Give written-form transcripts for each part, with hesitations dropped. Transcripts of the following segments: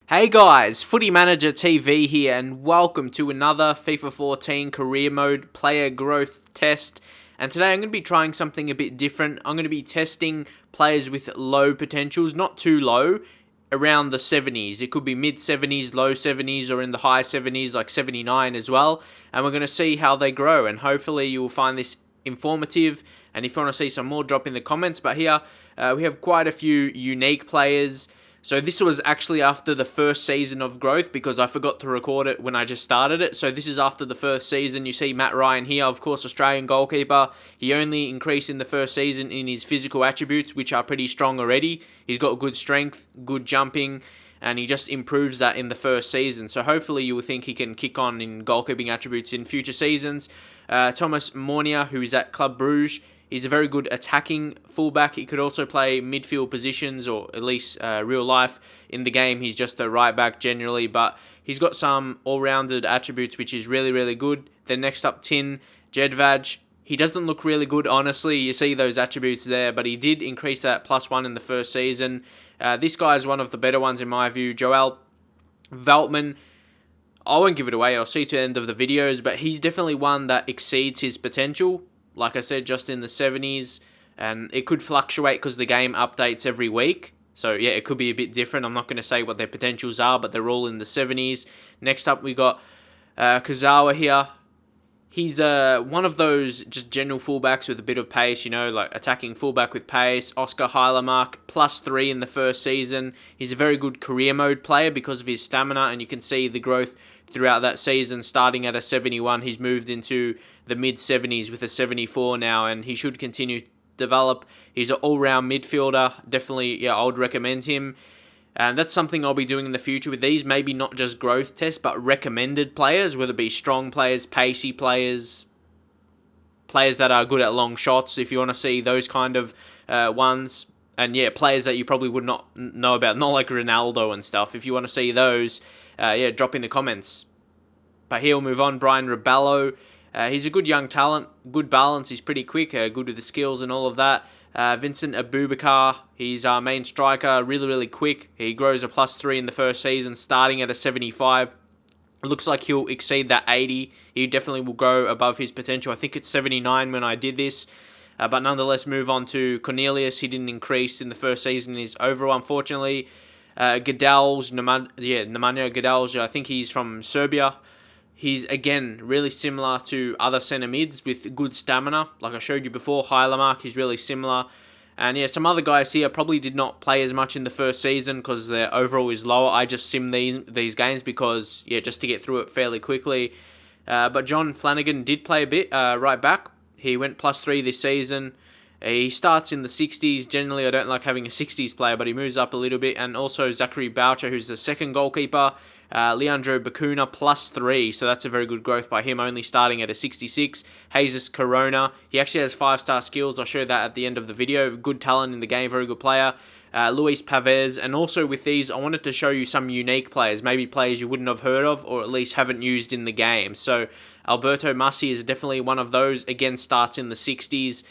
Hey guys, Footy Manager TV here and welcome to another FIFA 14 Career Mode Player Growth Test. And today I'm going to be trying something a bit different. I'm going to be testing players with low potentials, not too low, around the 70s. It could be mid 70s, low 70s, or in the high 70s, like 79 as well. And we're going to see how they grow, and hopefully you will find this informative. And if you want to see some more, drop in the comments. But here we have quite a few unique players. So this was actually after the first season of growth because I forgot to record it when I just started it. So this is after the first season. You see Matt Ryan here, of course, Australian goalkeeper. He only increased in the first season in his physical attributes, which are pretty strong already. He's got good strength, good jumping, and he just improves that in the first season. So hopefully you will think he can kick on in goalkeeping attributes in future seasons. Moore Nia, who is at Club Bruges. He's a very good attacking fullback. He could also play midfield positions, or at least real life in the game. He's just a right back generally, but he's got some all-rounded attributes, which is really, really good. Then next up, Tin Jedvaj. He doesn't look really good, honestly. You see those attributes there, but he did increase that +1 in the first season. This guy is one of the better ones in my view. Joel Veltman. I won't give it away. I'll see to the end of the videos, but he's definitely one that exceeds his potential. Like I said, just in the 70s, and it could fluctuate because the game updates every week. So yeah, it could be a bit different. I'm not going to say what their potentials are, but they're all in the 70s. Next up, we got Kazawa here. He's one of those just general fullbacks with a bit of pace, like attacking fullback with pace. Oscar Heilemark, +3 in the first season. He's a very good career mode player because of his stamina, and you can see the growth throughout that season. Starting at a 71, he's moved into the mid-70s with a 74 now, and he should continue to develop. He's an all-round midfielder. Definitely, I would recommend him. And that's something I'll be doing in the future with these. Maybe not just growth tests, but recommended players, whether it be strong players, pacey players, players that are good at long shots, if you want to see those kind of ones. And yeah, players that you probably would not know about, not like Ronaldo and stuff. If you want to see those, drop in the comments. But here we'll move on. Brian Rubello. He's a good young talent, good balance, he's pretty quick, good with the skills and all of that. Vincent Abubakar, he's our main striker, really, really quick. He grows a +3 in the first season, starting at a 75. It looks like he'll exceed that 80. He definitely will grow above his potential. I think it's 79 when I did this. But nonetheless, move on to Cornelius. He didn't increase in the first season. He's over, unfortunately. Nemanja Gadalj, I think he's from Serbia. He's, again, really similar to other centre mids with good stamina. Like I showed you before, Heilemark, he's really similar. And yeah, some other guys here probably did not play as much in the first season because their overall is lower. I just sim these games because, just to get through it fairly quickly. But John Flanagan did play a bit right back. He went +3 this season. He starts in the 60s. Generally, I don't like having a 60s player, but he moves up a little bit. And also Zachary Bauer, who's the second goalkeeper. Leandro Bacuna, +3, so that's a very good growth by him, only starting at a 66. Jesus Corona, he actually has 5-star skills. I'll show that at the end of the video. Good talent in the game, very good player. Luis Perez, and also with these, I wanted to show you some unique players, maybe players you wouldn't have heard of, or at least haven't used in the game. So Alberto Massey is definitely one of those. Again, starts in the 60s.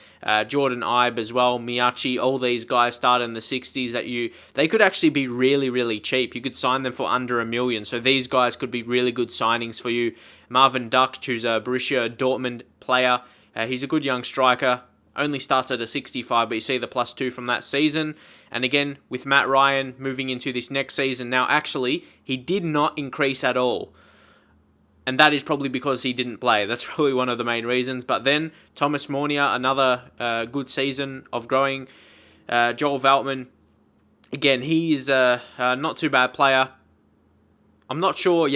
Jordan Ibe as well, Miyachi, all these guys start in the 60s. They could actually be really, really cheap. You could sign them for under $1 million. So these guys could be really good signings for you. Marvin Dux, who's a Borussia Dortmund player. He's a good young striker. Only starts at a 65, but you see the +2 from that season. And again, with Matt Ryan moving into this next season. Now, actually, he did not increase at all. And that is probably because he didn't play. That's probably one of the main reasons. But then, Moore Nia, another good season of growing. Joel Veltman, again, he's a not too bad player. I'm not sure,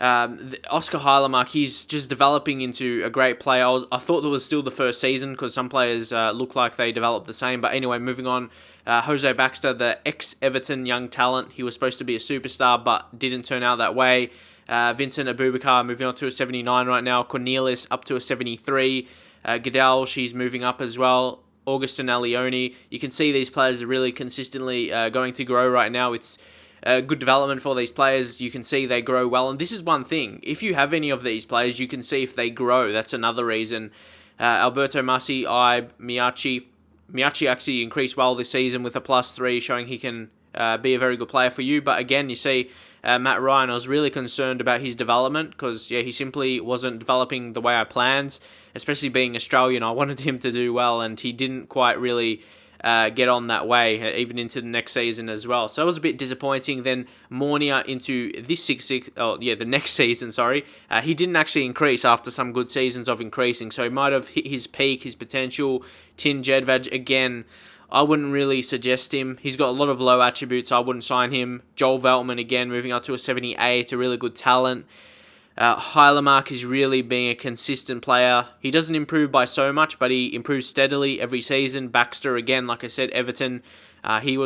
Oscar Heilemark, he's just developing into a great player. I thought that was still the first season because some players look like they develop the same. But anyway, moving on. Jose Baxter, the ex-Everton young talent. He was supposed to be a superstar but didn't turn out that way. Vincent Abubakar moving on to a 79 right now. Cornelius up to a 73. Gadalj, he's moving up as well. Augustin Alioni. You can see these players are really consistently going to grow right now. It's good development for these players. You can see they grow well. And this is one thing. If you have any of these players, you can see if they grow. That's another reason. Alberto Massey, Ibe, Miyachi. Miyachi actually increased well this season with a +3, showing he can be a very good player for you. But again, you see Matt Ryan, I was really concerned about his development because, yeah, he simply wasn't developing the way I planned, especially being Australian. I wanted him to do well, and he didn't quite really get on that way, even into the next season as well. So it was a bit disappointing. Then Moore Nia into the next season, sorry. He didn't actually increase after some good seasons of increasing, so he might have hit his peak, his potential. Tin Jedvaj, again, I wouldn't really suggest him. He's got a lot of low attributes. I wouldn't sign him. Joel Veltman, again, moving up to a 78, a really good talent. Heilemark is really being a consistent player. He doesn't improve by so much, but he improves steadily every season. Baxter, again, like I said, Everton, he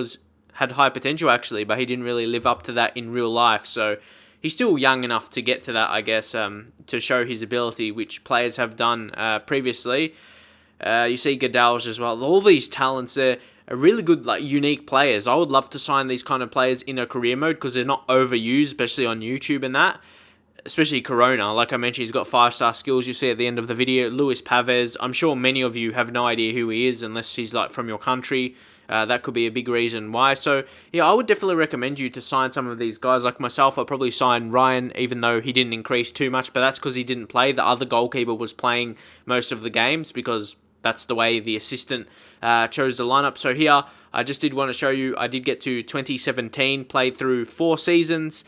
had high potential actually, but he didn't really live up to that in real life. So he's still young enough to get to that, I guess, to show his ability, which players have done previously. You see Gadals as well. All these talents there are really good, like, unique players. I would love to sign these kind of players in a career mode because they're not overused, especially on YouTube and that. Especially Corona, like I mentioned, he's got 5-star skills. You see at the end of the video, Luis Pavez. I'm sure many of you have no idea who he is unless he's like from your country. That could be a big reason why. So yeah, I would definitely recommend you to sign some of these guys. Like myself, I'll probably sign Ryan, even though he didn't increase too much. But that's because he didn't play. The other goalkeeper was playing most of the games because that's the way the assistant chose the lineup. So here, I just did want to show you, I did get to 2017, played through 4 seasons.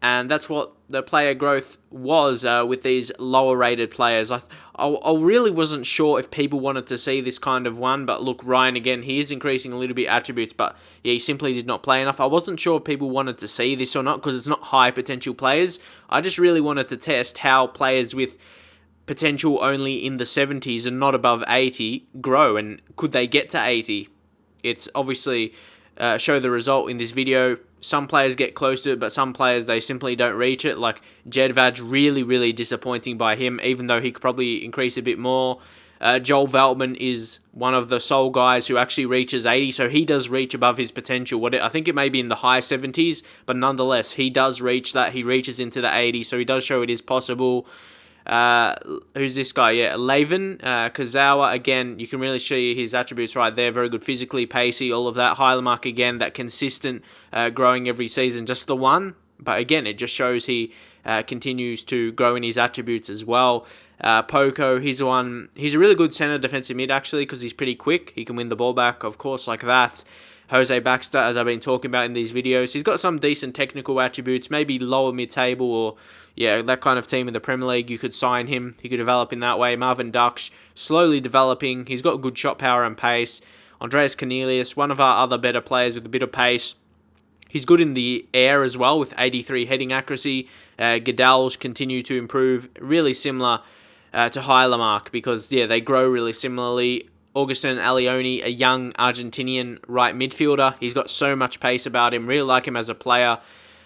And that's what the player growth was with these lower rated players. I really wasn't sure if people wanted to see this kind of one, but look, Ryan, again, he is increasing a little bit attributes, but yeah, he simply did not play enough. I wasn't sure if people wanted to see this or not because it's not high potential players. I just really wanted to test how players with potential only in the 70s and not above 80 grow, and could they get to 80? It's obviously show the result in this video. Some players get close to it, but some players, they simply don't reach it. Like Jedvaj, really, really disappointing by him, even though he could probably increase a bit more. Joel Veltman is one of the sole guys who actually reaches 80, so he does reach above his potential. I think it may be in the high 70s, but nonetheless, he does reach that. He reaches into the 80s, so he does show it is possible. Who's this guy? Yeah, Laven Kazawa, again, you can really see his attributes right there. Very good physically, pacey, all of that. Heilemark, again, that consistent growing every season, just the one. But again, it just shows he continues to grow in his attributes as well. Poco, he's a really good centre defensive mid, actually, because he's pretty quick. He can win the ball back, of course, like that. Jose Baxter, as I've been talking about in these videos, he's got some decent technical attributes, maybe lower mid-table or, yeah, that kind of team in the Premier League. You could sign him. He could develop in that way. Marvin Duksh, slowly developing. He's got good shot power and pace. Andreas Cornelius, one of our other better players with a bit of pace. He's good in the air as well with 83 heading accuracy. Gadals continue to improve, really similar to Heilemark because, yeah, they grow really similarly. Augustin Alioni, a young Argentinian right midfielder. He's got so much pace about him. Really like him as a player.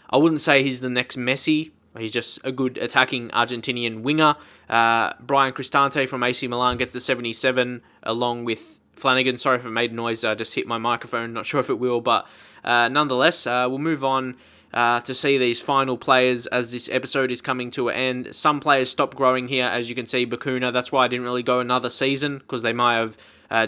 I wouldn't say he's the next Messi. He's just a good attacking Argentinian winger. Brian Cristante from AC Milan gets the 77 along with Flanagan. Sorry if it made noise. I just hit my microphone. Not sure if it will, but nonetheless, we'll move on to see these final players as this episode is coming to an end. Some players stop growing here, as you can see, Bakuna. That's why I didn't really go another season, because they might have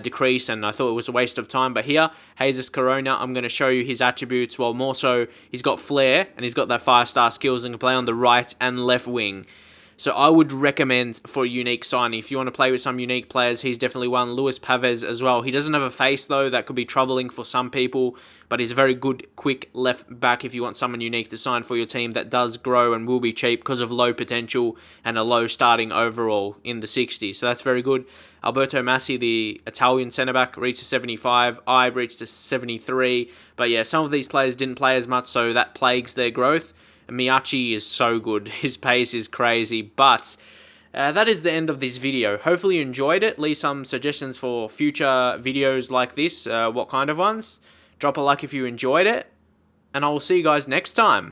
decreased, and I thought it was a waste of time. But here, Jesus Corona, I'm going to show you his attributes. Well, more so, he's got flair, and he's got that 5-star skills and can play on the right and left wing. So I would recommend for unique signing. If you want to play with some unique players, he's definitely one. Luis Pavez as well. He doesn't have a face, though. That could be troubling for some people. But he's a very good, quick left back if you want someone unique to sign for your team that does grow and will be cheap because of low potential and a low starting overall in the 60s. So that's very good. Alberto Massey, the Italian centre-back, reached to 75. I reached to 73. But yeah, some of these players didn't play as much, so that plagues their growth. Miyachi is so good. His pace is crazy. But that is the end of this video. Hopefully you enjoyed it. Leave some suggestions for future videos like this. What kind of ones? Drop a like if you enjoyed it. And I will see you guys next time.